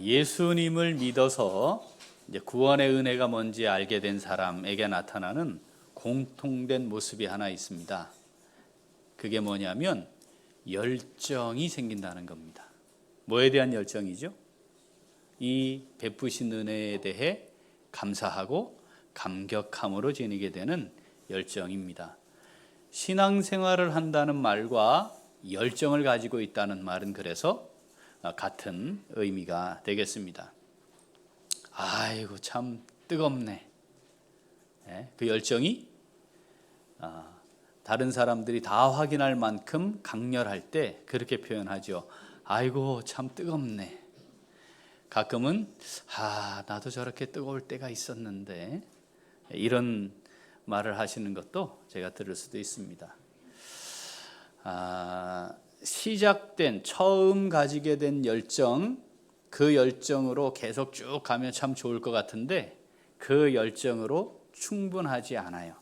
예수님을 믿어서 이제 구원의 은혜가 뭔지 알게 된 사람에게 나타나는 공통된 모습이 하나 있습니다. 그게 뭐냐면 열정이 생긴다는 겁니다. 뭐에 대한 열정이죠? 이 베푸신 은혜에 대해 감사하고 감격함으로 지니게 되는 열정입니다. 신앙생활을 한다는 말과 열정을 가지고 있다는 말은 그래서 같은 의미가 되겠습니다. 아이고 참 뜨겁네. 그 열정이 다른 사람들이 다 확인할 만큼 강렬할 때 그렇게 표현하죠. 아이고 참 뜨겁네. 가끔은 나도 저렇게 뜨거울 때가 있었는데, 이런 말을 하시는 것도 제가 들을 수도 있습니다. 시작된, 처음 가지게 된 열정, 그 열정으로 계속 쭉 가면 참 좋을 것 같은데 그 열정으로 충분하지 않아요.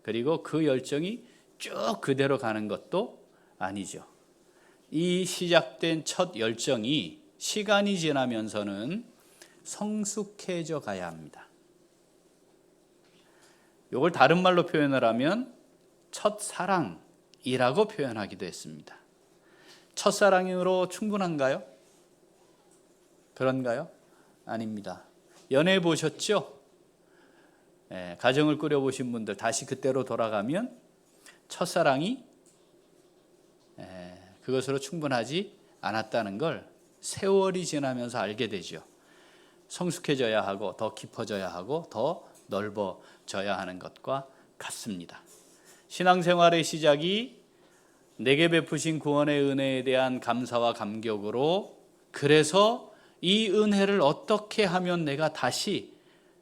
그리고 그 열정이 쭉 그대로 가는 것도 아니죠. 이 시작된 첫 열정이 시간이 지나면서는 성숙해져 가야 합니다. 이걸 다른 말로 표현을 하면 첫사랑이라고 표현하기도 했습니다. 첫사랑으로 충분한가요? 그런가요? 아닙니다. 연애해 보셨죠? 가정을 꾸려보신 분들 다시 그때로 돌아가면 첫사랑이 그것으로 충분하지 않았다는 걸 세월이 지나면서 알게 되죠. 성숙해져야 하고 더 깊어져야 하고 더 넓어져야 하는 것과 같습니다. 신앙생활의 시작이 내게 베푸신 구원의 은혜에 대한 감사와 감격으로, 그래서 이 은혜를 어떻게 하면 내가 다시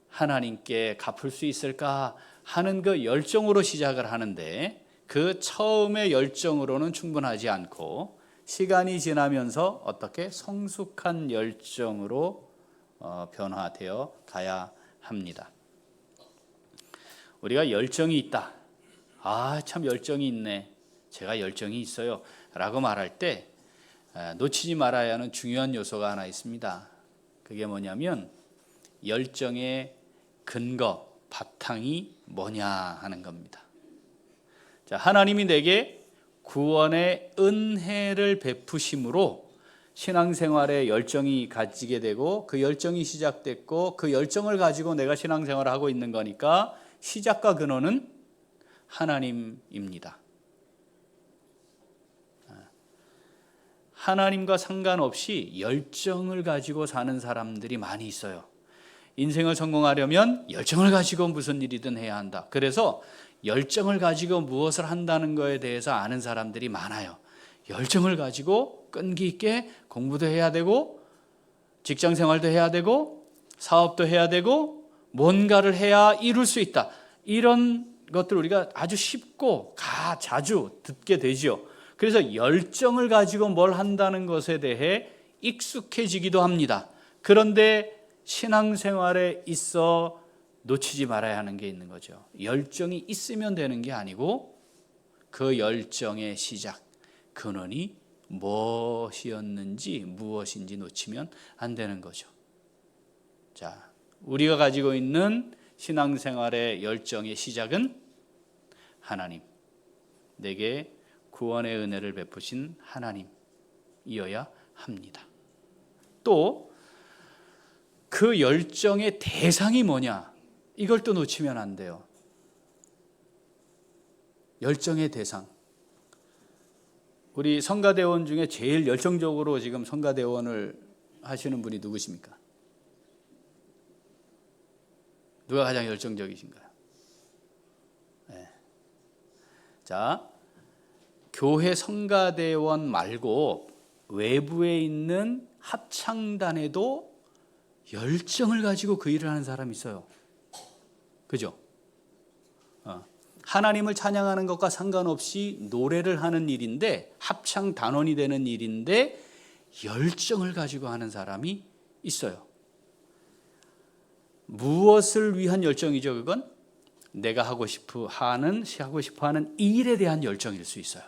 하나님께 갚을 수 있을까 하는 그 열정으로 시작을 하는데, 그 처음의 열정으로는 충분하지 않고 시간이 지나면서 어떻게 성숙한 열정으로 변화되어 가야 합니다. 우리가 열정이 있다, 참 열정이 있네, 제가 열정이 있어요 라고 말할 때 놓치지 말아야 하는 중요한 요소가 하나 있습니다. 그게 뭐냐면 열정의 근거, 바탕이 뭐냐 하는 겁니다. 자, 하나님이 내게 구원의 은혜를 베푸심으로 신앙생활에 열정이 가지게 되고 그 열정이 시작됐고 그 열정을 가지고 내가 신앙생활을 하고 있는 거니까 시작과 근원은 하나님입니다. 하나님과 상관없이 열정을 가지고 사는 사람들이 많이 있어요. 인생을 성공하려면 열정을 가지고 무슨 일이든 해야 한다. 그래서 열정을 가지고 무엇을 한다는 것에 대해서 아는 사람들이 많아요. 열정을 가지고 끈기 있게 공부도 해야 되고 직장 생활도 해야 되고 사업도 해야 되고 뭔가를 해야 이룰 수 있다. 이런 것들을 우리가 아주 쉽고 자주 듣게 되죠. 그래서 열정을 가지고 뭘 한다는 것에 대해 익숙해지기도 합니다. 그런데 신앙생활에 있어 놓치지 말아야 하는 게 있는 거죠. 열정이 있으면 되는 게 아니고 그 열정의 시작, 근원이 무엇이었는지 무엇인지 놓치면 안 되는 거죠. 자, 우리가 가지고 있는 신앙생활의 열정의 시작은 하나님, 내게 구원의 은혜를 베푸신 하나님이어야 합니다. 또 그 열정의 대상이 뭐냐, 이걸 또 놓치면 안 돼요. 열정의 대상. 우리 성가대원 중에 제일 열정적으로 지금 성가대원을 하시는 분이 누구십니까? 누가 가장 열정적이신가요? 네. 자, 교회 성가대원 말고 외부에 있는 합창단에도 열정을 가지고 그 일을 하는 사람이 있어요. 그죠? 하나님을 찬양하는 것과 상관없이 노래를 하는 일인데, 합창 단원이 되는 일인데 열정을 가지고 하는 사람이 있어요. 무엇을 위한 열정이죠? 그건 내가 하고 싶어 하는 일에 대한 열정일 수 있어요.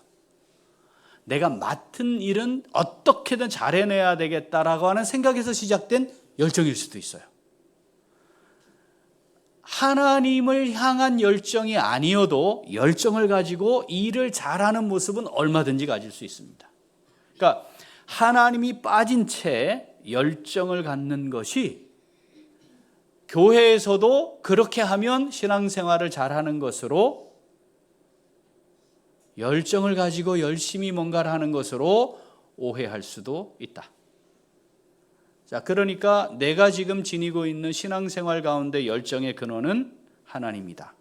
내가 맡은 일은 어떻게든 잘해내야 되겠다라고 하는 생각에서 시작된 열정일 수도 있어요. 하나님을 향한 열정이 아니어도 열정을 가지고 일을 잘하는 모습은 얼마든지 가질 수 있습니다. 그러니까 하나님이 빠진 채 열정을 갖는 것이 교회에서도 그렇게 하면 신앙생활을 잘하는 것으로, 열정을 가지고 열심히 뭔가를 하는 것으로 오해할 수도 있다. 자, 그러니까 내가 지금 지니고 있는 신앙생활 가운데 열정의 근원은 하나님이다.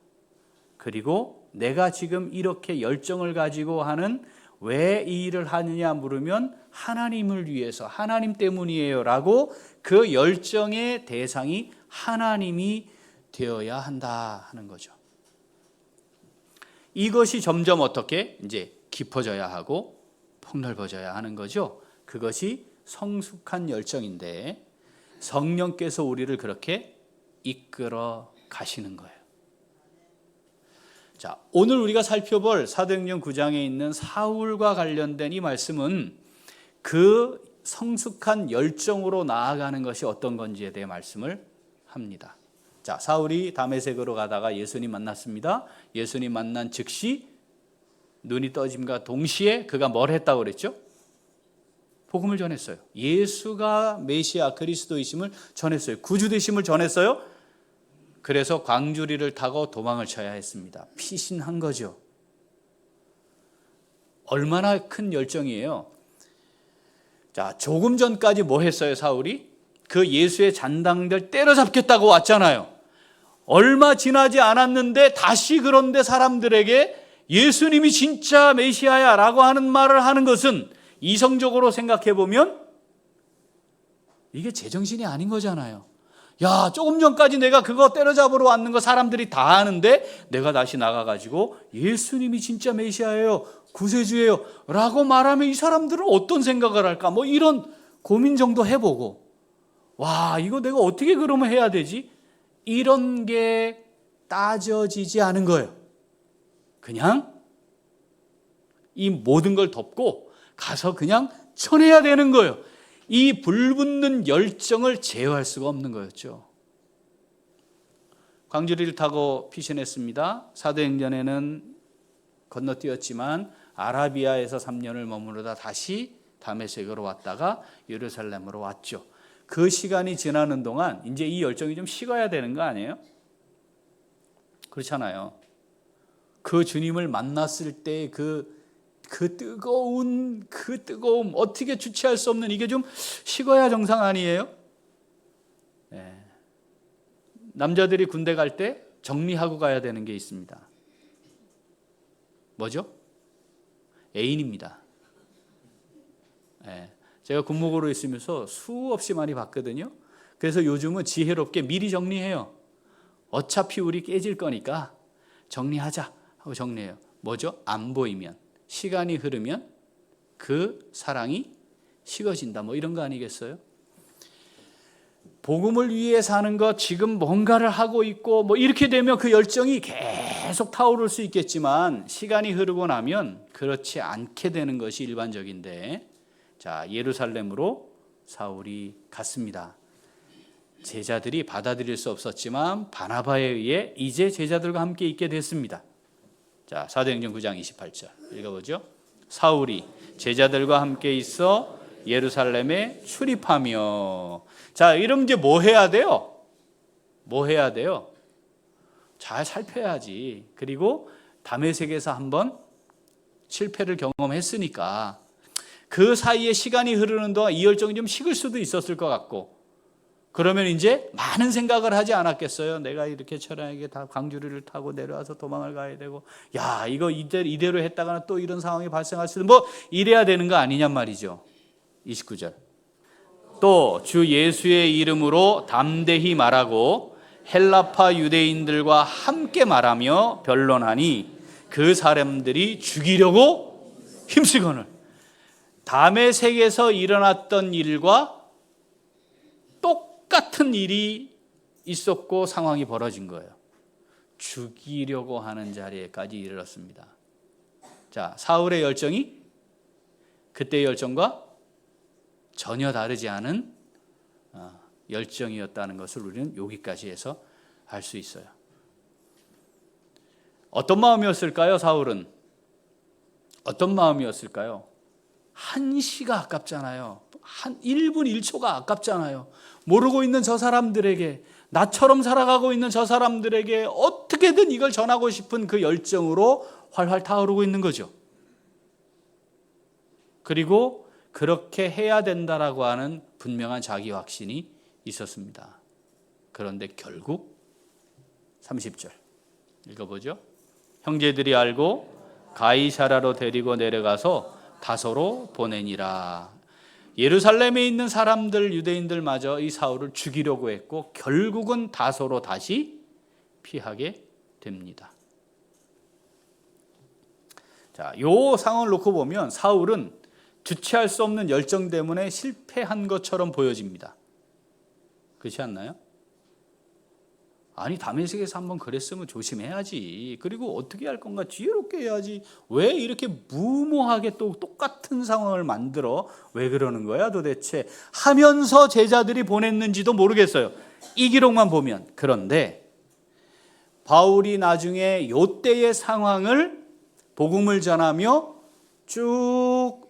그리고 내가 지금 이렇게 열정을 가지고 하는, 왜 이 일을 하느냐 물으면 하나님을 위해서, 하나님 때문이에요 라고 그 열정의 대상이 하나님이 되어야 한다 하는 거죠. 이것이 점점 어떻게 이제 깊어져야 하고 폭넓어져야 하는 거죠. 그것이 성숙한 열정인데 성령께서 우리를 그렇게 이끌어 가시는 거예요. 자, 오늘 우리가 살펴볼 사도행전 9장에 있는 사울과 관련된 이 말씀은 그 성숙한 열정으로 나아가는 것이 어떤 건지에 대해 말씀을 합니다. 자, 사울이 다메섹으로 가다가 예수님 만났습니다. 예수님 만난 즉시 눈이 떠짐과 동시에 그가 뭘 했다고 그랬죠? 복음을 전했어요. 예수가 메시아 그리스도이심을 전했어요. 구주 되심을 전했어요. 그래서 광주리를 타고 도망을 쳐야 했습니다. 피신한 거죠. 얼마나 큰 열정이에요. 자, 조금 전까지 뭐 했어요, 사울이? 그 예수의 잔당들 때려잡겠다고 왔잖아요. 얼마 지나지 않았는데 다시 그런데 사람들에게 예수님이 진짜 메시아야 라고 하는 말을 하는 것은 이성적으로 생각해 보면 이게 제정신이 아닌 거잖아요. 야, 조금 전까지 내가 그거 때려잡으러 왔는 거 사람들이 다 아는데 내가 다시 나가가지고 예수님이 진짜 메시아예요, 구세주예요 라고 말하면 이 사람들은 어떤 생각을 할까? 뭐 이런 고민 정도 해보고, 와, 이거 내가 어떻게 그러면 해야 되지? 이런 게 따져지지 않은 거예요. 그냥 이 모든 걸 덮고 가서 그냥 쳐내야 되는 거예요. 이 불붙는 열정을 제어할 수가 없는 거였죠. 광주리를 타고 피신했습니다. 사도행전에는 건너뛰었지만 아라비아에서 3년을 머무르다 다시 다메섹으로 왔다가 예루살렘으로 왔죠. 그 시간이 지나는 동안 이제 이 열정이 좀 식어야 되는 거 아니에요? 그렇잖아요. 그 주님을 만났을 때 그 뜨거움, 어떻게 주체할 수 없는, 이게 좀 식어야 정상 아니에요? 네. 남자들이 군대 갈 때 정리하고 가야 되는 게 있습니다. 뭐죠? 애인입니다. 네. 제가 군목으로 있으면서 수없이 많이 봤거든요. 그래서 요즘은 지혜롭게 미리 정리해요. 어차피 우리 깨질 거니까 정리하자 하고 정리해요. 뭐죠? 안 보이면, 시간이 흐르면 그 사랑이 식어진다, 뭐 이런 거 아니겠어요? 복음을 위해 사는 것, 지금 뭔가를 하고 있고 뭐 이렇게 되면 그 열정이 계속 타오를 수 있겠지만 시간이 흐르고 나면 그렇지 않게 되는 것이 일반적인데, 자, 예루살렘으로 사울이 갔습니다. 제자들이 받아들일 수 없었지만 바나바에 의해 이제 제자들과 함께 있게 됐습니다. 자, 사도행전 9장 28절 읽어보죠. 사울이 제자들과 함께 있어 예루살렘에 출입하며. 자, 이러면 이제 뭐 해야 돼요? 뭐 해야 돼요? 잘 살펴야지. 그리고 다메섹에서 한번 실패를 경험했으니까 그 사이에 시간이 흐르는 동안 이 열정이 좀 식을 수도 있었을 것 같고, 그러면 이제 많은 생각을 하지 않았겠어요? 내가 이렇게 처량하게 다 광주리를 타고 내려와서 도망을 가야 되고, 야, 이거 이대로 했다가는 또 이런 상황이 발생할 수도, 뭐 이래야 되는 거 아니냔 말이죠. 29절. 또 주 예수의 이름으로 담대히 말하고 헬라파 유대인들과 함께 말하며 변론하니 그 사람들이 죽이려고 힘쓰거늘. 다메섹에서 일어났던 일과 똑같은 일이 있었고 상황이 벌어진 거예요. 죽이려고 하는 자리에까지 이르렀습니다. 자, 사울의 열정이 그때의 열정과 전혀 다르지 않은 열정이었다는 것을 우리는 여기까지 해서 알 수 있어요. 어떤 마음이었을까요? 사울은 어떤 마음이었을까요? 한시가 아깝잖아요. 한 1분 1초가 아깝잖아요. 모르고 있는 저 사람들에게, 나처럼 살아가고 있는 저 사람들에게 어떻게든 이걸 전하고 싶은 그 열정으로 활활 타오르고 있는 거죠. 그리고 그렇게 해야 된다라고 하는 분명한 자기 확신이 있었습니다. 그런데 결국 30절 읽어보죠. 형제들이 알고 가이사라로 데리고 내려가서 다소로 보내니라. 예루살렘에 있는 사람들, 유대인들마저 이 사울을 죽이려고 했고 결국은 다소로 다시 피하게 됩니다. 자, 요 상황을 놓고 보면 사울은 주체할 수 없는 열정 때문에 실패한 것처럼 보여집니다. 그렇지 않나요? 아니, 다메섹에서 한번 그랬으면 조심해야지. 그리고 어떻게 할 건가 지혜롭게 해야지. 왜 이렇게 무모하게 또 똑같은 상황을 만들어? 왜 그러는 거야 도대체? 하면서 제자들이 보냈는지도 모르겠어요. 이 기록만 보면. 그런데 바울이 나중에 요때의 상황을 복음을 전하며 쭉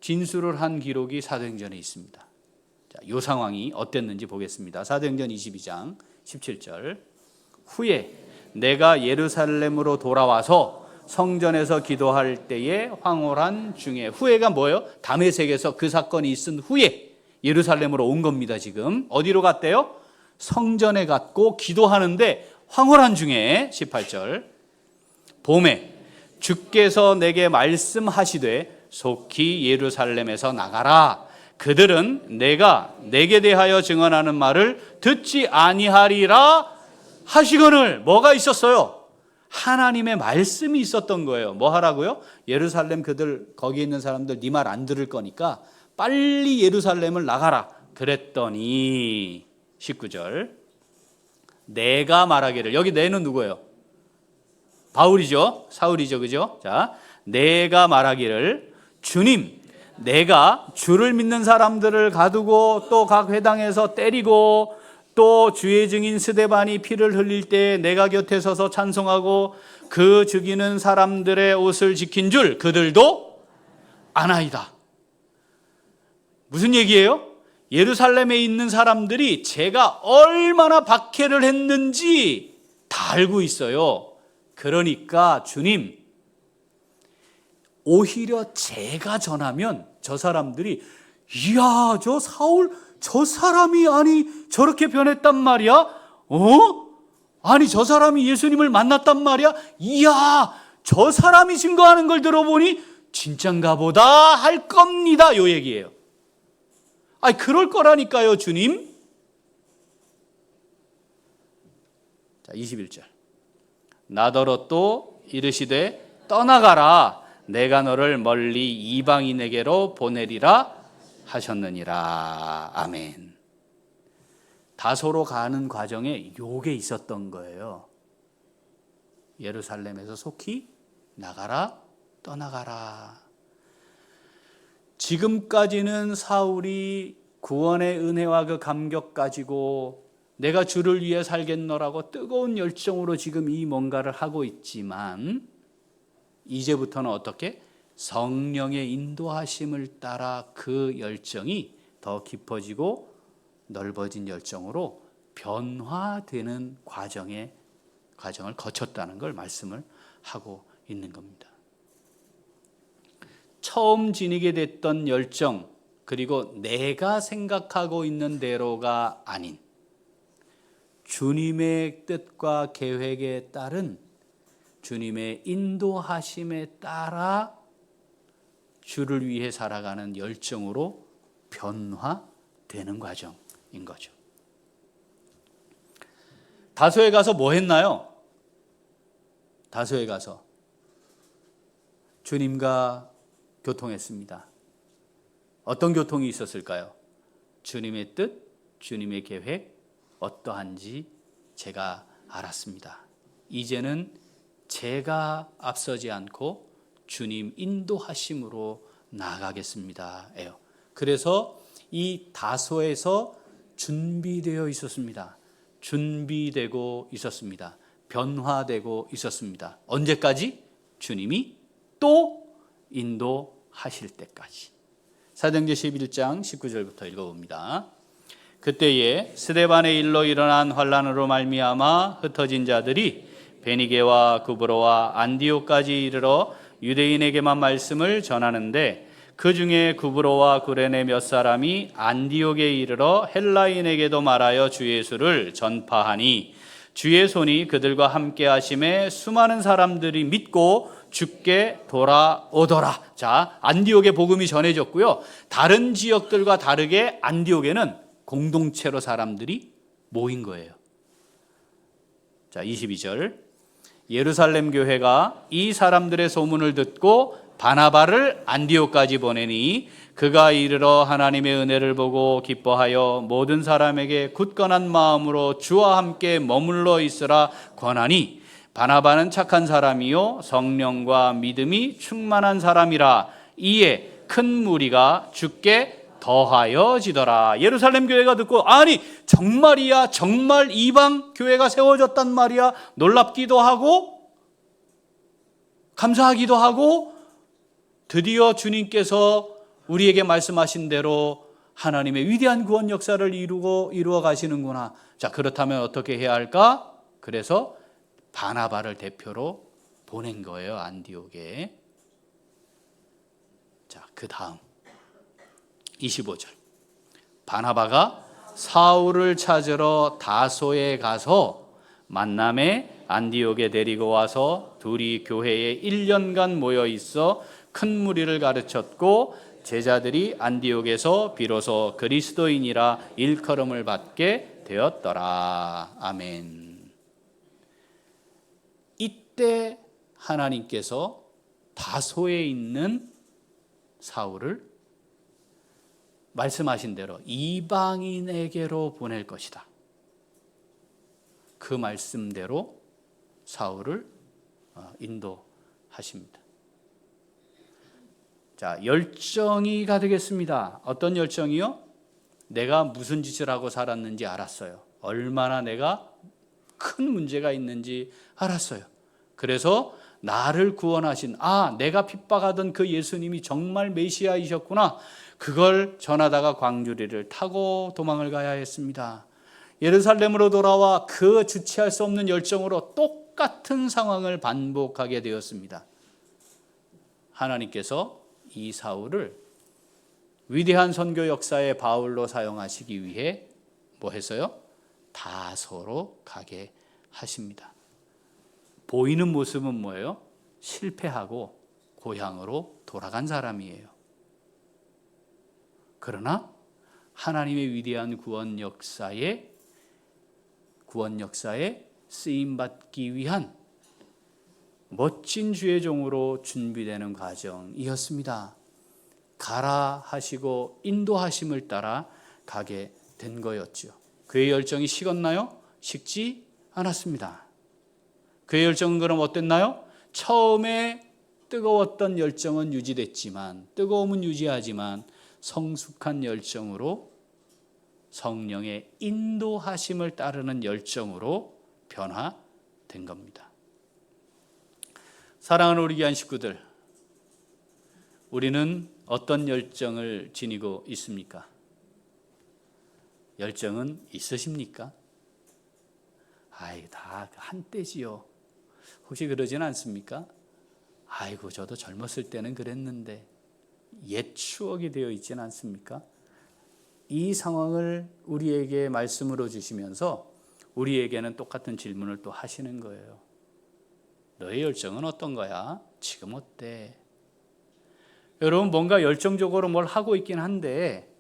진술을 한 기록이 사도행전에 있습니다. 자, 이 상황이 어땠는지 보겠습니다. 사도행전 22장 17절. 후에 내가 예루살렘으로 돌아와서 성전에서 기도할 때에 황홀한 중에, 후에가 뭐예요? 다메섹에서 그 사건이 있은 후에 예루살렘으로 온 겁니다. 지금 어디로 갔대요? 성전에 갔고 기도하는데 황홀한 중에 18절. 봄에 주께서 내게 말씀하시되 속히 예루살렘에서 나가라. 그들은 내가 내게 대하여 증언하는 말을 듣지 아니하리라 하시거늘. 뭐가 있었어요? 하나님의 말씀이 있었던 거예요. 뭐 하라고요? 예루살렘 그들 거기 있는 사람들 네 말 안 들을 거니까 빨리 예루살렘을 나가라 그랬더니 19절. 내가 말하기를, 여기 내는 누구예요? 바울이죠. 사울이죠. 그죠? 자, 내가 말하기를 주님, 내가 주를 믿는 사람들을 가두고 또 각 회당에서 때리고 또 주의 증인 스데반이 피를 흘릴 때 내가 곁에 서서 찬송하고 그 죽이는 사람들의 옷을 지킨 줄 그들도 아나이다. 무슨 얘기예요? 예루살렘에 있는 사람들이 제가 얼마나 박해를 했는지 다 알고 있어요. 그러니까 주님, 오히려 제가 전하면 저 사람들이 이야, 저 사울 저 사람이 아니 저렇게 변했단 말이야? 아니 저 사람이 예수님을 만났단 말이야? 이야, 저 사람이 증거하는 걸 들어보니 진짠가 보다 할 겁니다. 요 얘기예요. 아니 그럴 거라니까요, 주님. 자, 21절. 나더러 또 이르시되 떠나가라. 내가 너를 멀리 이방인에게로 보내리라 하셨느니라. 아멘. 다소로 가는 과정에 요게 있었던 거예요. 예루살렘에서 속히 나가라, 떠나가라. 지금까지는 사울이 구원의 은혜와 그 감격 가지고 내가 주를 위해 살겠노라고 뜨거운 열정으로 지금 이 뭔가를 하고 있지만 이제부터는 어떻게? 성령의 인도하심을 따라 그 열정이 더 깊어지고 넓어진 열정으로 변화되는 과정을 거쳤다는 걸 말씀을 하고 있는 겁니다. 처음 지니게 됐던 열정, 그리고 내가 생각하고 있는 대로가 아닌 주님의 뜻과 계획에 따른 주님의 인도하심에 따라 주를 위해 살아가는 열정으로 변화되는 과정인 거죠. 다소에 가서 뭐 했나요? 다소에 가서 주님과 교통했습니다. 어떤 교통이 있었을까요? 주님의 뜻, 주님의 계획 어떠한지 제가 알았습니다. 이제는 제가 앞서지 않고 주님 인도하심으로 나가겠습니다예요. 그래서 이 다소에서 준비되어 있었습니다. 준비되고 있었습니다. 변화되고 있었습니다. 언제까지? 주님이 또 인도하실 때까지. 사도행전 11장 19절부터 읽어봅니다. 그때에 스데반의 일로 일어난 환란으로 말미암아 흩어진 자들이 베니게와 구브로와 안디옥까지 이르러 유대인에게만 말씀을 전하는데, 그 중에 구브로와 구레네 몇 사람이 안디옥에 이르러 헬라인에게도 말하여 주 예수를 전파하니, 주의 손이 그들과 함께 하심에 수많은 사람들이 믿고 주께 돌아오더라. 자, 안디옥에 복음이 전해졌고요. 다른 지역들과 다르게 안디옥에는 공동체로 사람들이 모인 거예요. 자, 22절. 예루살렘 교회가 이 사람들의 소문을 듣고 바나바를 안디옥까지 보내니, 그가 이르러 하나님의 은혜를 보고 기뻐하여 모든 사람에게 굳건한 마음으로 주와 함께 머물러 있으라 권하니, 바나바는 착한 사람이요 성령과 믿음이 충만한 사람이라. 이에 큰 무리가 주께 더하여지더라. 예루살렘 교회가 듣고, 아니 정말이야, 정말 이방 교회가 세워졌단 말이야, 놀랍기도 하고 감사하기도 하고, 드디어 주님께서 우리에게 말씀하신 대로 하나님의 위대한 구원 역사를 이루어 가시는구나. 자, 그렇다면 어떻게 해야 할까? 그래서 바나바를 대표로 보낸 거예요, 안디옥에. 자, 그 다음 25절. 바나바가 사울을 찾으러 다소에 가서 만남에 안디옥에 데리고 와서 둘이 교회에 1년간 모여 있어 큰 무리를 가르쳤고, 제자들이 안디옥에서 비로소 그리스도인이라 일컬음을 받게 되었더라. 아멘. 이때 하나님께서 다소에 있는 사울을 말씀하신 대로 이방인에게로 보낼 것이다. 그 말씀대로 사울을 인도하십니다. 자, 열정이 가득했습니다. 어떤 열정이요? 내가 무슨 짓을 하고 살았는지 알았어요. 얼마나 내가 큰 문제가 있는지 알았어요. 그래서 나를 구원하신, 내가 핍박하던 그 예수님이 정말 메시아이셨구나. 그걸 전하다가 광주리를 타고 도망을 가야 했습니다. 예루살렘으로 돌아와 그 주체할 수 없는 열정으로 똑같은 상황을 반복하게 되었습니다. 하나님께서 이 사울을 위대한 선교 역사의 바울로 사용하시기 위해 뭐 했어요? 다소로 가게 하십니다. 보이는 모습은 뭐예요? 실패하고 고향으로 돌아간 사람이에요. 그러나 하나님의 위대한 구원 역사에 쓰임받기 위한 멋진 주의 종으로 준비되는 과정이었습니다. 가라 하시고 인도하심을 따라 가게 된 거였죠. 그의 열정이 식었나요? 식지 않았습니다. 그의 열정은 그럼 어땠나요? 처음에 뜨거웠던 열정은 유지됐지만, 뜨거움은 유지하지만 성숙한 열정으로, 성령의 인도하심을 따르는 열정으로 변화된 겁니다. 사랑하는 우리 귀한 식구들, 우리는 어떤 열정을 지니고 있습니까? 열정은 있으십니까? 다 한때지요. 혹시 그러진 않습니까? 아이고, 저도 젊었을 때는 그랬는데. 옛 추억이 되어 있지는 않습니까? 이 상황을 우리에게 말씀으로 주시면서 우리에게는 똑같은 질문을 또 하시는 거예요. 너의 열정은 어떤 거야? 지금 어때? 여러분, 뭔가 열정적으로 뭘 하고 있긴 한데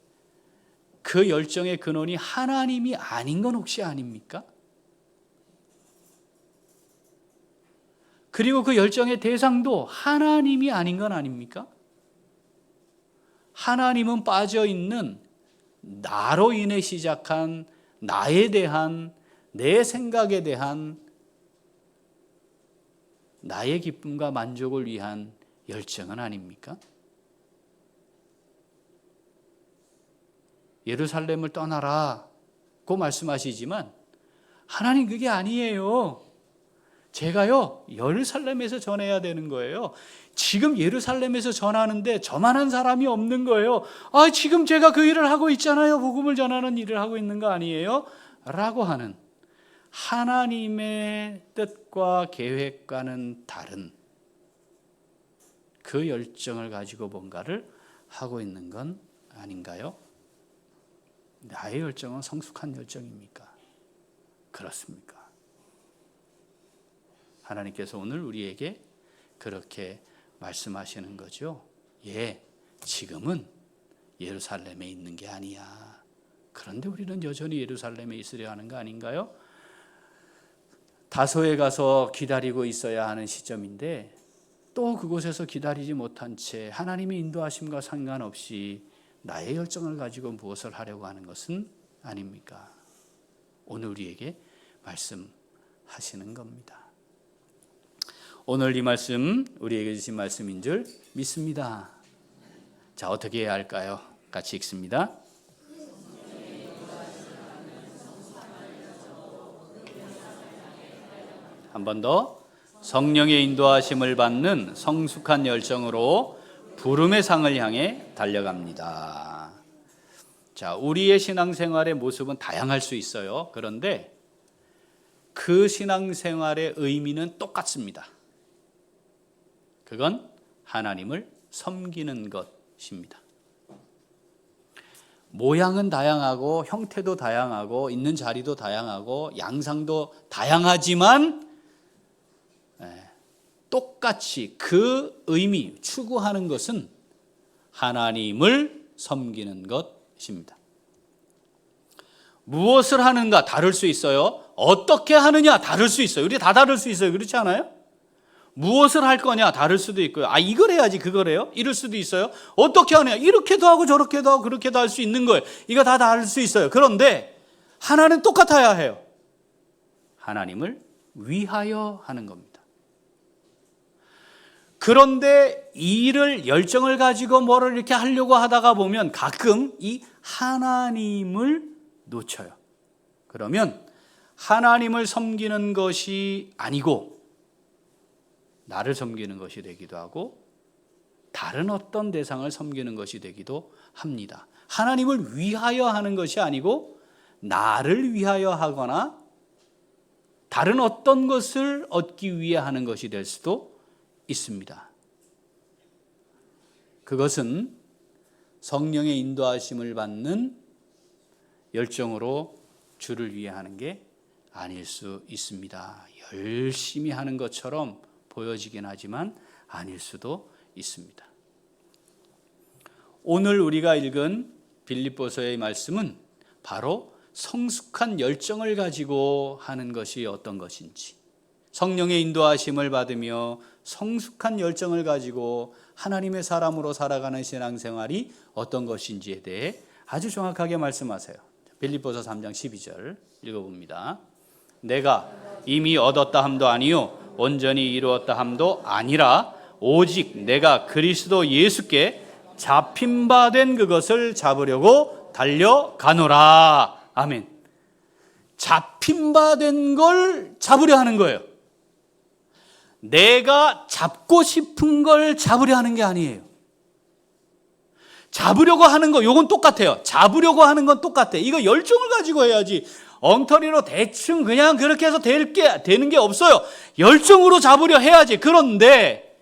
그 열정의 근원이 하나님이 아닌 건 혹시 아닙니까? 그리고 그 열정의 대상도 하나님이 아닌 건 아닙니까? 하나님은 빠져 있는 나로 인해 시작한 나에 대한, 내 생각에 대한 나의 기쁨과 만족을 위한 열정은 아닙니까? 예루살렘을 떠나라고 말씀하시지만 하나님 그게 아니에요. 제가요 예루살렘에서 전해야 되는 거예요. 지금 예루살렘에서 전하는데 저만한 사람이 없는 거예요. 지금 제가 그 일을 하고 있잖아요. 복음을 전하는 일을 하고 있는 거 아니에요? 라고 하는 하나님의 뜻과 계획과는 다른 그 열정을 가지고 뭔가를 하고 있는 건 아닌가요? 나의 열정은 성숙한 열정입니까? 그렇습니까? 하나님께서 오늘 우리에게 그렇게 말씀하시는 거죠. 지금은 예루살렘에 있는 게 아니야. 그런데 우리는 여전히 예루살렘에 있으려 하는 거 아닌가요? 다소에 가서 기다리고 있어야 하는 시점인데 또 그곳에서 기다리지 못한 채 하나님의 인도하심과 상관없이 나의 열정을 가지고 무엇을 하려고 하는 것은 아닙니까? 오늘 우리에게 말씀하시는 겁니다. 오늘 이 말씀 우리에게 주신 말씀인 줄 믿습니다. 자, 어떻게 해야 할까요? 같이 읽습니다. 한 번 더. 성령의 인도하심을 받는 성숙한 열정으로 부름의 상을 향해 달려갑니다. 자, 우리의 신앙생활의 모습은 다양할 수 있어요. 그런데 그 신앙생활의 의미는 똑같습니다. 그건 하나님을 섬기는 것입니다. 모양은 다양하고 형태도 다양하고 있는 자리도 다양하고 양상도 다양하지만 똑같이 그 의미, 추구하는 것은 하나님을 섬기는 것입니다. 무엇을 하는가 다를 수 있어요. 어떻게 하느냐 다를 수 있어요. 우리 다 다를 수 있어요. 그렇지 않아요? 무엇을 할 거냐 다를 수도 있고요. 이걸 해야지 그걸 해요? 이럴 수도 있어요. 어떻게 하느냐 이렇게도 하고 저렇게도 하고 그렇게도 할 수 있는 거예요. 이거 다 다를 수 있어요. 그런데 하나는 똑같아야 해요. 하나님을 위하여 하는 겁니다. 그런데 이 일을 열정을 가지고 뭐를 이렇게 하려고 하다가 보면 가끔 이 하나님을 놓쳐요. 그러면 하나님을 섬기는 것이 아니고 나를 섬기는 것이 되기도 하고 다른 어떤 대상을 섬기는 것이 되기도 합니다. 하나님을 위하여 하는 것이 아니고 나를 위하여 하거나 다른 어떤 것을 얻기 위해 하는 것이 될 수도 있습니다. 그것은 성령의 인도하심을 받는 열정으로 주를 위해 하는 게 아닐 수 있습니다. 열심히 하는 것처럼 보여지긴 하지만 아닐 수도 있습니다. 오늘 우리가 읽은 빌립보서의 말씀은 바로 성숙한 열정을 가지고 하는 것이 어떤 것인지, 성령의 인도하심을 받으며 성숙한 열정을 가지고 하나님의 사람으로 살아가는 신앙생활이 어떤 것인지에 대해 아주 정확하게 말씀하세요. 빌립보서 3장 12절 읽어봅니다. 내가 이미 얻었다 함도 아니요 온전히 이루었다 함도 아니라 오직 내가 그리스도 예수께 잡힌 바 된 그것을 잡으려고 달려가노라. 아멘. 잡힌 바 된 걸 잡으려 하는 거예요. 내가 잡고 싶은 걸 잡으려 하는 게 아니에요. 잡으려고 하는 거, 요건 똑같아요. 잡으려고 하는 건 똑같아. 이거 열정을 가지고 해야지. 엉터리로 대충 그냥 그렇게 해서 되는 게 없어요. 열정으로 잡으려 해야지. 그런데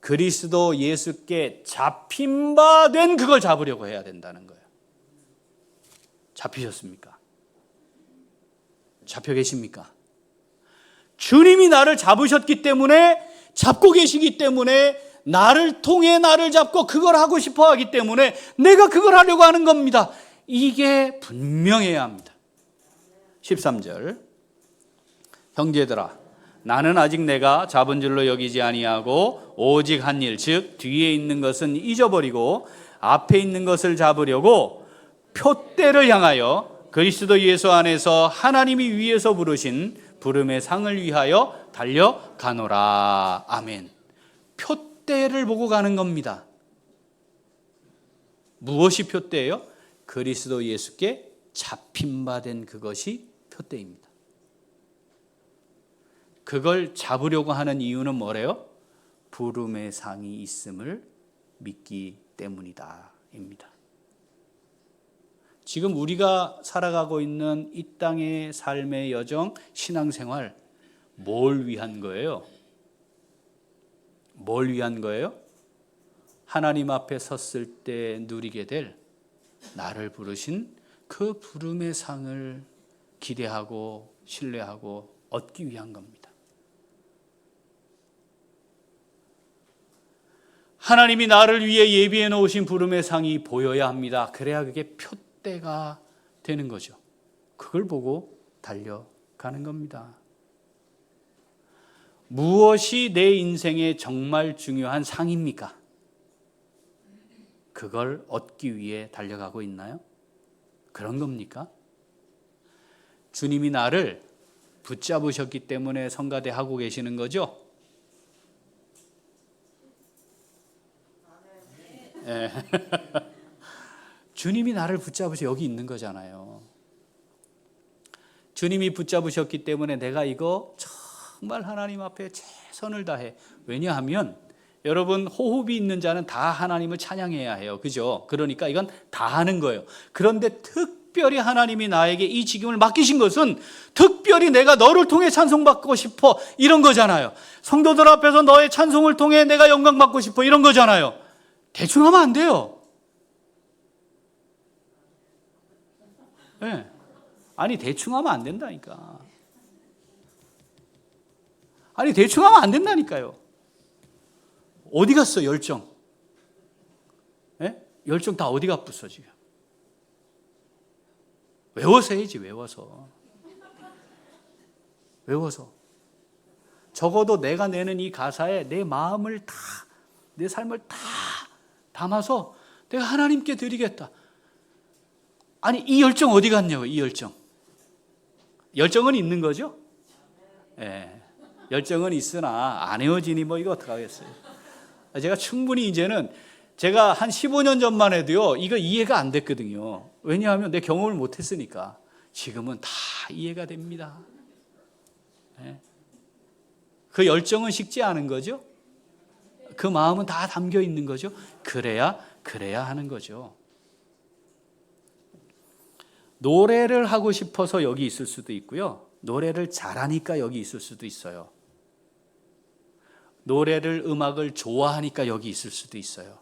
그리스도 예수께 잡힌 바 된 그걸 잡으려고 해야 된다는 거예요. 잡히셨습니까? 잡혀 계십니까? 주님이 나를 잡으셨기 때문에, 잡고 계시기 때문에, 나를 통해 나를 잡고 그걸 하고 싶어 하기 때문에 내가 그걸 하려고 하는 겁니다. 이게 분명해야 합니다. 13절 형제들아 나는 아직 내가 잡은 줄로 여기지 아니하고 오직 한 일 즉 뒤에 있는 것은 잊어버리고 앞에 있는 것을 잡으려고 표대를 향하여 그리스도 예수 안에서 하나님이 위에서 부르신 부름의 상을 위하여 달려가노라. 아멘. 표대를 보고 가는 겁니다. 무엇이 표대예요? 그리스도 예수께 잡힌 바 된 그것이 표대입니다. 그걸 잡으려고 하는 이유는 뭐래요? 부름의 상이 있음을 믿기 때문이다 입니다. 지금 우리가 살아가고 있는 이 땅의 삶의 여정, 신앙생활, 뭘 위한 거예요? 뭘 위한 거예요? 하나님 앞에 섰을 때 누리게 될 나를 부르신 그 부름의 상을 기대하고 신뢰하고 얻기 위한 겁니다. 하나님이 나를 위해 예비해 놓으신 부름의 상이 보여야 합니다. 그래야 그게 표대가 되는 거죠. 그걸 보고 달려가는 겁니다. 무엇이 내 인생에 정말 중요한 상입니까? 그걸 얻기 위해 달려가고 있나요? 그런 겁니까? 주님이 나를 붙잡으셨기 때문에 성가대 하고 계시는 거죠? 네. 주님이 나를 붙잡으셔 여기 있는 거잖아요. 주님이 붙잡으셨기 때문에 내가 이거 정말 하나님 앞에 최선을 다해. 왜냐하면 여러분, 호흡이 있는 자는 다 하나님을 찬양해야 해요. 그죠? 그러니까 이건 다 하는 거예요. 그런데 특별히 하나님이 나에게 이 직임을 맡기신 것은 특별히 내가 너를 통해 찬송받고 싶어 이런 거잖아요. 성도들 앞에서 너의 찬송을 통해 내가 영광 받고 싶어 이런 거잖아요. 대충 하면 안 돼요. 네. 아니 대충 하면 안 된다니까. 아니 대충 하면 안 된다니까요. 어디 갔어 열정? 네? 열정 다 어디 갔어 지금? 외워서 해야지. 외워서. 적어도 내가 내는 이 가사에 내 마음을 다, 내 삶을 다 담아서 내가 하나님께 드리겠다. 아니 이 열정 어디 갔냐고. 이 열정. 열정은 있는 거죠? 예. 열정은 있으나 안 헤어지니 뭐 이거 어떡하겠어요. 제가 충분히 이제는 제가 한 15년 전만 해도요 이거 이해가 안 됐거든요. 왜냐하면 내 경험을 못했으니까. 지금은 다 이해가 됩니다. 예. 그 열정은 식지 않은 거죠. 그 마음은 다 담겨 있는 거죠. 그래야 하는 거죠. 노래를 하고 싶어서 여기 있을 수도 있고요. 노래를 잘하니까 여기 있을 수도 있어요. 노래를, 음악을 좋아하니까 여기 있을 수도 있어요.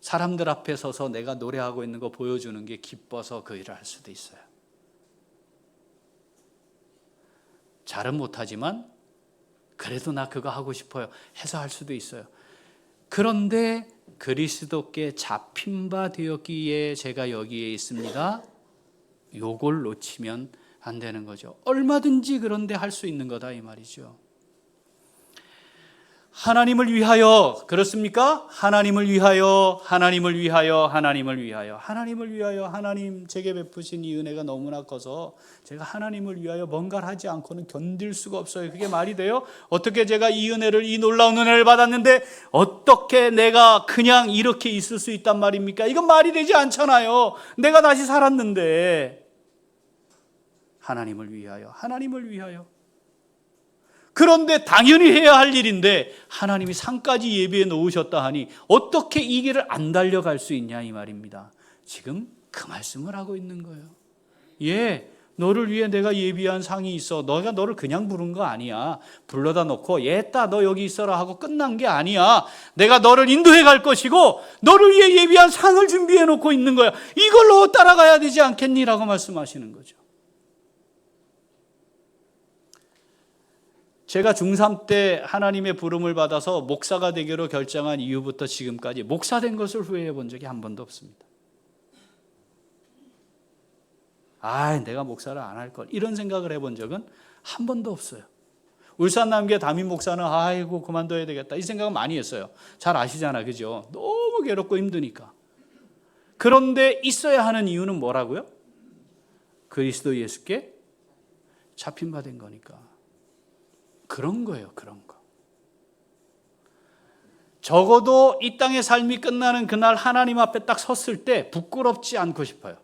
사람들 앞에 서서 내가 노래하고 있는 거 보여주는 게 기뻐서 그 일을 할 수도 있어요. 잘은 못하지만 그래도 나 그거 하고 싶어요 해서 할 수도 있어요. 그런데 그리스도께 잡힌 바 되었기에 제가 여기에 있습니다. 요걸 놓치면 안 되는 거죠. 얼마든지 그런데 할 수 있는 거다 이 말이죠. 하나님을 위하여, 그렇습니까? 하나님을 위하여, 하나님을 위하여, 하나님을 위하여, 하나님을 위하여. 하나님 제게 베푸신 이 은혜가 너무나 커서 제가 하나님을 위하여 뭔가를 하지 않고는 견딜 수가 없어요. 그게 말이 돼요? 어떻게 제가 이 은혜를, 이 놀라운 은혜를 받았는데 어떻게 내가 그냥 이렇게 있을 수 있단 말입니까? 이건 말이 되지 않잖아요. 내가 다시 살았는데. 하나님을 위하여, 하나님을 위하여. 그런데 당연히 해야 할 일인데 하나님이 상까지 예비해 놓으셨다 하니 어떻게 이 길을 안 달려갈 수 있냐 이 말입니다. 지금 그 말씀을 하고 있는 거예요. 예, 너를 위해 내가 예비한 상이 있어. 너가 너를 그냥 부른 거 아니야. 불러다 놓고 얘따 너 여기 있어라 하고 끝난 게 아니야. 내가 너를 인도해 갈 것이고 너를 위해 예비한 상을 준비해 놓고 있는 거야. 이걸로 따라가야 되지 않겠니라고 말씀하시는 거죠. 제가 중3 때 하나님의 부름을 받아서 목사가 되기로 결정한 이후부터 지금까지 목사 된 것을 후회해 본 적이 한 번도 없습니다. 내가 목사를 안 할 걸. 이런 생각을 해본 적은 한 번도 없어요. 울산남교회 담임 목사는 아이고 그만둬야 되겠다. 이 생각은 많이 했어요. 잘 아시잖아. 그죠? 너무 괴롭고 힘드니까. 그런데 있어야 하는 이유는 뭐라고요? 그리스도 예수께 잡힌 바 된 거니까. 그런 거예요. 그런 거. 적어도 이 땅의 삶이 끝나는 그날 하나님 앞에 딱 섰을 때 부끄럽지 않고 싶어요.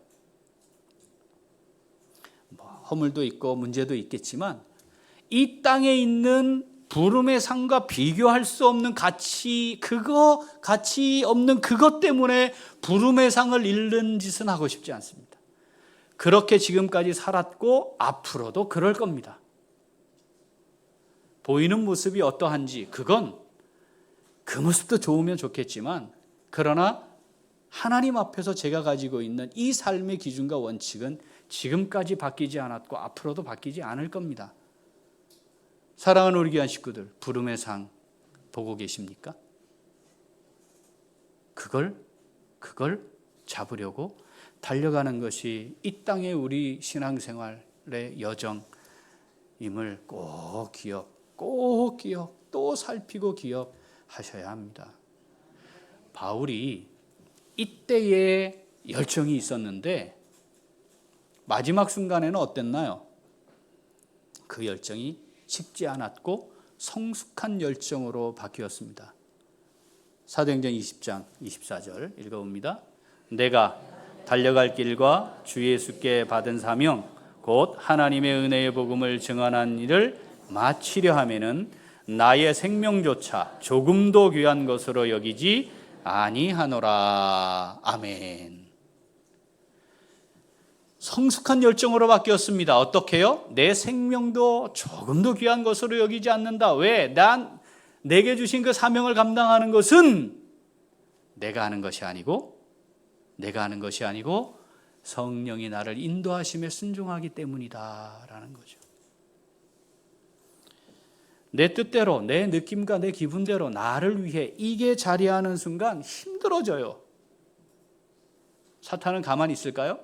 허물도 있고 문제도 있겠지만 이 땅에 있는 부름의 상과 비교할 수 없는 가치 없는 그것 때문에 부름의 상을 잃는 짓은 하고 싶지 않습니다. 그렇게 지금까지 살았고 앞으로도 그럴 겁니다. 보이는 모습이 어떠한지 그건 그 모습도 좋으면 좋겠지만 그러나 하나님 앞에서 제가 가지고 있는 이 삶의 기준과 원칙은 지금까지 바뀌지 않았고 앞으로도 바뀌지 않을 겁니다. 사랑하는 우리 귀한 식구들, 부름의 상 보고 계십니까? 그걸 잡으려고 달려가는 것이 이 땅의 우리 신앙생활의 여정임을 꼭 기억, 또 살피고 기억하셔야 합니다. 바울이 이때에 열정이 있었는데 마지막 순간에는 어땠나요? 그 열정이 식지 않았고 성숙한 열정으로 바뀌었습니다. 사도행전 20장 24절 읽어봅니다. 내가 달려갈 길과 주 예수께 받은 사명 곧 하나님의 은혜의 복음을 증언한 일을 마치려 하면은 나의 생명조차 조금도 귀한 것으로 여기지 아니하노라. 아멘. 성숙한 열정으로 바뀌었습니다. 어떻게요? 내 생명도 조금도 귀한 것으로 여기지 않는다. 왜? 내게 주신 그 사명을 감당하는 것은 내가 하는 것이 아니고 성령이 나를 인도하심에 순종하기 때문이다라는 거죠. 내 뜻대로, 내 느낌과 내 기분대로 나를 위해 이게 자리하는 순간 힘들어져요. 사탄은 가만히 있을까요?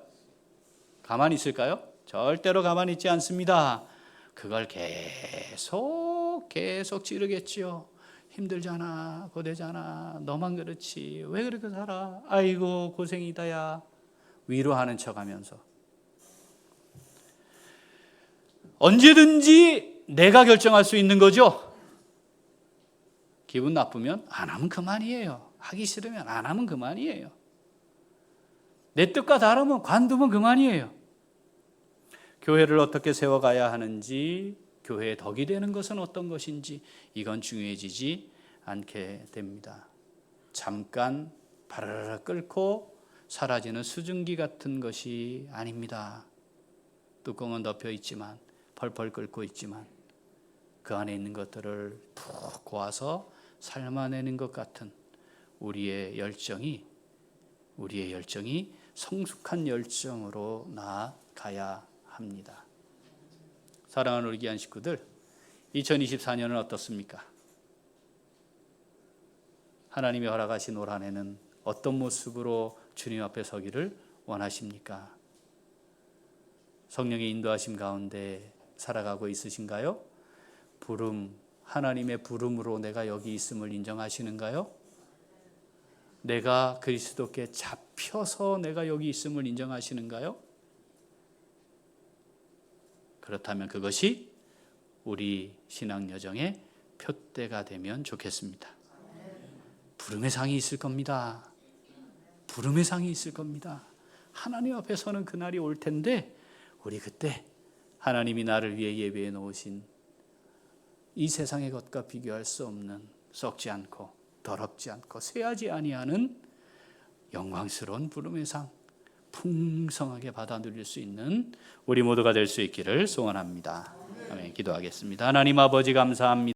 절대로 가만히 있지 않습니다. 그걸 계속 찌르겠지요. 힘들잖아, 고되잖아, 너만 그렇지, 왜 그렇게 살아? 아이고 고생이다야. 위로하는 척하면서 언제든지 내가 결정할 수 있는 거죠. 기분 나쁘면 안 하면 그만이에요. 하기 싫으면 안 하면 그만이에요. 내 뜻과 다르면 관두면 그만이에요. 교회를 어떻게 세워가야 하는지, 교회의 덕이 되는 것은 어떤 것인지 이건 중요해지지 않게 됩니다. 잠깐 바르르 끓고 사라지는 수증기 같은 것이 아닙니다. 뚜껑은 덮여 있지만 펄펄 끓고 있지만 그 안에 있는 것들을 푹 고아서 삶아내는 것 같은 우리의 열정이 성숙한 열정으로 나아가야 합니다. 사랑하는 우리 귀한 식구들, 2024년은 어떻습니까? 하나님이 허락하신 올 한 해는 어떤 모습으로 주님 앞에 서기를 원하십니까? 성령의 인도하심 가운데 살아가고 있으신가요? 하나님의 부름으로 내가 여기 있음을 인정하시는가요? 내가 그리스도께 잡혀서 내가 여기 있음을 인정하시는가요? 그렇다면 그것이 우리 신앙 여정의 표대가 되면 좋겠습니다. 부름의 상이 있을 겁니다. 하나님 앞에 서는 그날이 올 텐데 우리 그때 하나님이 나를 위해 예배해 놓으신 이 세상의 것과 비교할 수 없는 썩지 않고 더럽지 않고 쇠하지 아니하는 영광스러운 부름의 상 풍성하게 받아 누릴 수 있는 우리 모두가 될 수 있기를 소원합니다. 아멘. 기도하겠습니다. 하나님 아버지 감사합니다.